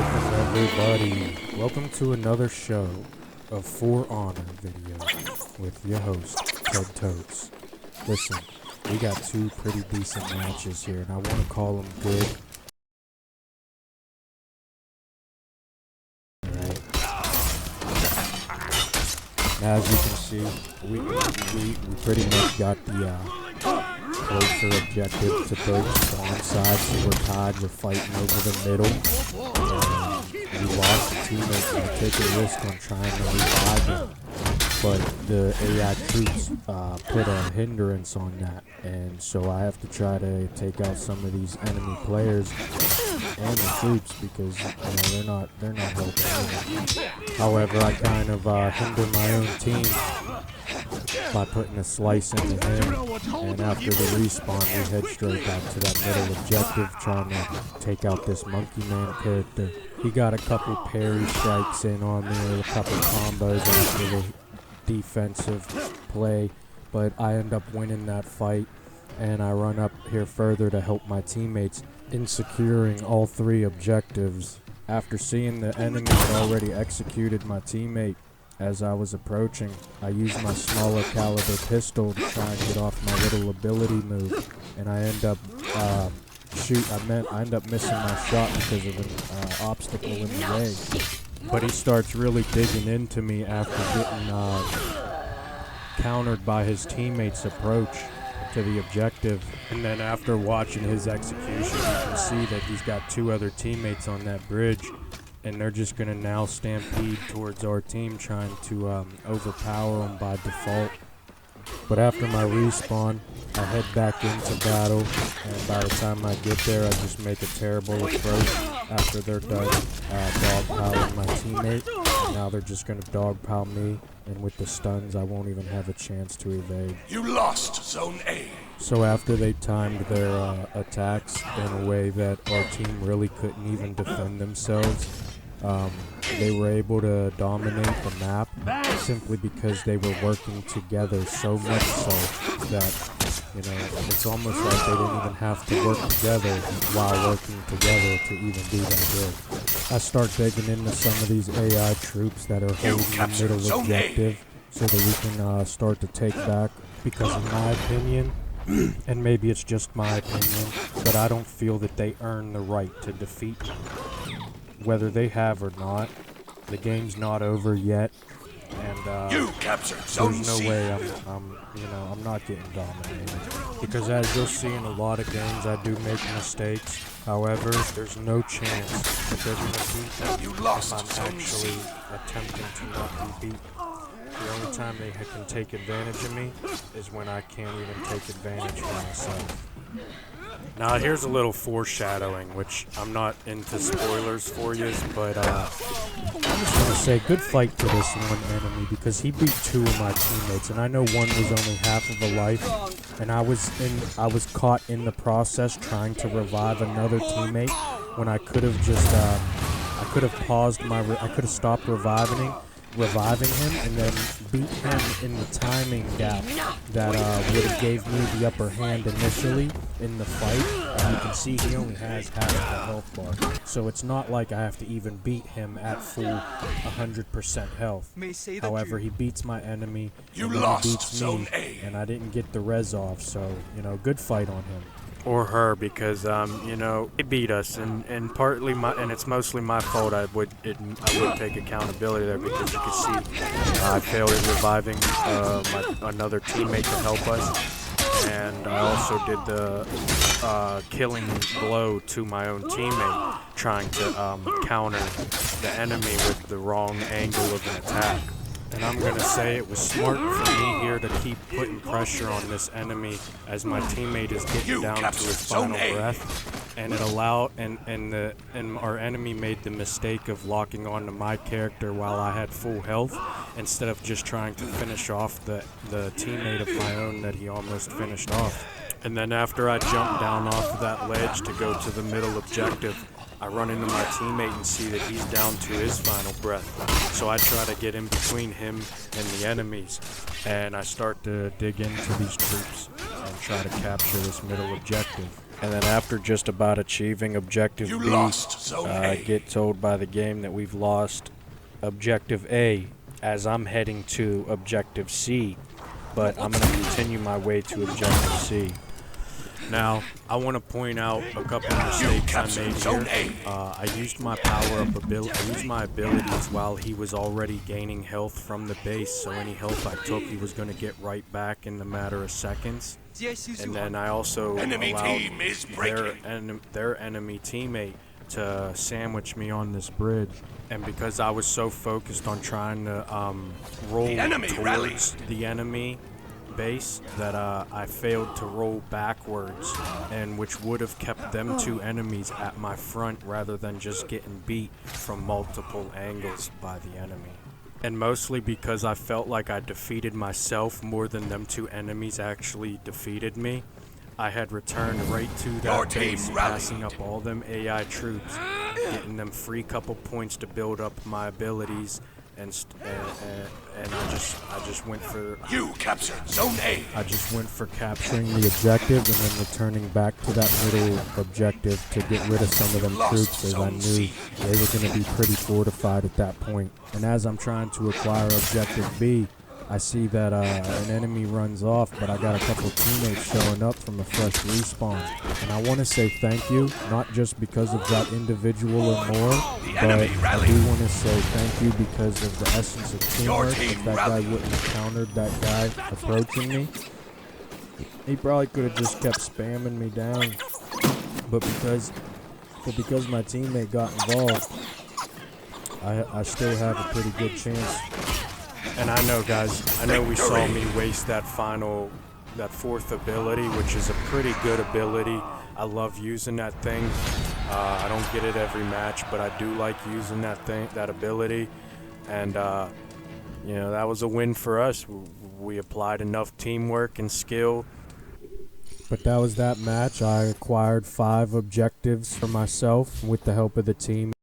Welcome everybody. Welcome to another show of For Honor video with your host, TedTokez. Listen, we got two pretty decent matches here, and I want to call them good. Alright. Now as you can see, we pretty much got the closer objective to both spawn sides, so we're tied, we're fighting over the middle. We lost a teammate and take a risk on trying to revive him, but the AI troops put a hindrance on that, and so I have to try to take out some of these enemy players and the troops because they're not helping me. However, I kind of hinder my own team by putting a slice into him, and after the respawn we head straight back to that middle objective trying to take out this monkey man character. He got a couple parry strikes in on me, a couple combos after the defensive play, but I end up winning that fight, and I run up here further to help my teammates in securing all three objectives. After seeing the enemy had already executed my teammate as I was approaching, I used my smaller caliber pistol to try and get off my little ability move, and I end up I end up missing my shot because of an obstacle in the way. But he starts really digging into me after getting countered by his teammate's approach to the objective. And then after watching his execution, you can see that he's got two other teammates on that bridge, and they're just going to now stampede towards our team, trying to overpower them by default. But after my respawn, I head back into battle, and by the time I get there, I just make a terrible approach after they're done dogpiling my teammate. And now they're just going to dogpile me, and with the stuns, I won't even have a chance to evade. You lost Zone A. So after they timed their attacks in a way that our team really couldn't even defend themselves, they were able to dominate the map simply because they were working together so much so that, it's almost like they didn't even have to work together while working together to even be that good. I start digging into some of these AI troops that are holding the middle objective so that we can start to take back, because in my opinion, and maybe it's just my opinion, but I don't feel that they earn the right to defeat me. Whether they have or not, the game's not over yet, and you captured Zone there's no C. way I'm not getting dominated. Because as you'll see in a lot of games, I do make mistakes. However, there's no chance that they're going to beat me You lost if I'm Zone actually C. attempting to not be beat. The only time they can take advantage of me is when I can't even take advantage of myself. Now here's a little foreshadowing, which I'm not into spoilers for you, but I'm just gonna say good fight to this one enemy, because he beat two of my teammates, and I know one was only half of a life, and I was caught in the process trying to revive another teammate when I could have just I could have paused I could have stopped reviving him and then beat him in the timing gap that would have gave me the upper hand initially in the fight. And you can see he only has half the health bar, so it's not like I have to even beat him at full 100% health. However, he beats my enemy, You and then lost he beats Zone me, A. and I didn't get the res off, so good fight on him. Or her, because they beat us, and partly and it's mostly my fault. I would take accountability there, because you can see I failed at reviving another teammate to help us, and I also did the killing blow to my own teammate, trying to counter the enemy with the wrong angle of an attack. And I'm going to say it was smart for me here to keep putting pressure on this enemy as my teammate is getting down to his final breath. And it allowed, and our enemy made the mistake of locking onto my character while I had full health, instead of just trying to finish off the teammate of my own that he almost finished off. And then after I jumped down off of that ledge to go to the middle objective, I run into my teammate and see that he's down to his final breath. So I try to get in between him and the enemies, and I start to dig into these troops and try to capture this middle objective. And then after just about achieving objective You B, lost Zone A. get told by the game that we've lost objective A as I'm heading to objective C, but I'm going to continue my way to objective C. Now, I want to point out a couple of mistakes I made Zone here. A. I used my power-up ability. I used my abilities while he was already gaining health from the base, so any health I took, he was going to get right back in a matter of seconds. And then I also Enemy allowed team is breaking. their enemy teammate to sandwich me on this bridge. And because I was so focused on trying to roll The enemy towards rallies. the enemy base that I failed to roll backwards, and which would have kept them two enemies at my front rather than just getting beat from multiple angles by the enemy. And mostly because I felt like I defeated myself more than them two enemies actually defeated me, I had returned right to Your that team base, rallied. passing up all them AI troops, getting them free couple points to build up my abilities, and I just went for You captured Zone A. I just went for capturing the objective and then returning back to that middle objective to get rid of some of them troops, as I knew they were going to be pretty fortified at that point. And as I'm trying to acquire objective B, I see that an enemy runs off, but I got a couple teammates showing up from a fresh respawn. And I want to say thank you, not just because of that individual or more, but I do want to say thank you because of the essence of teamwork. If that guy wouldn't have countered that guy approaching me, he probably could have just kept spamming me down. But because my teammate got involved, I still have a pretty good chance. And I know, guys, I know we saw me waste that fourth ability, which is a pretty good ability. I love using that thing. I don't get it every match, but I do like using that ability. And, you know, that was a win for us. We applied enough teamwork and skill. But that was that match. I acquired 5 objectives for myself with the help of the team.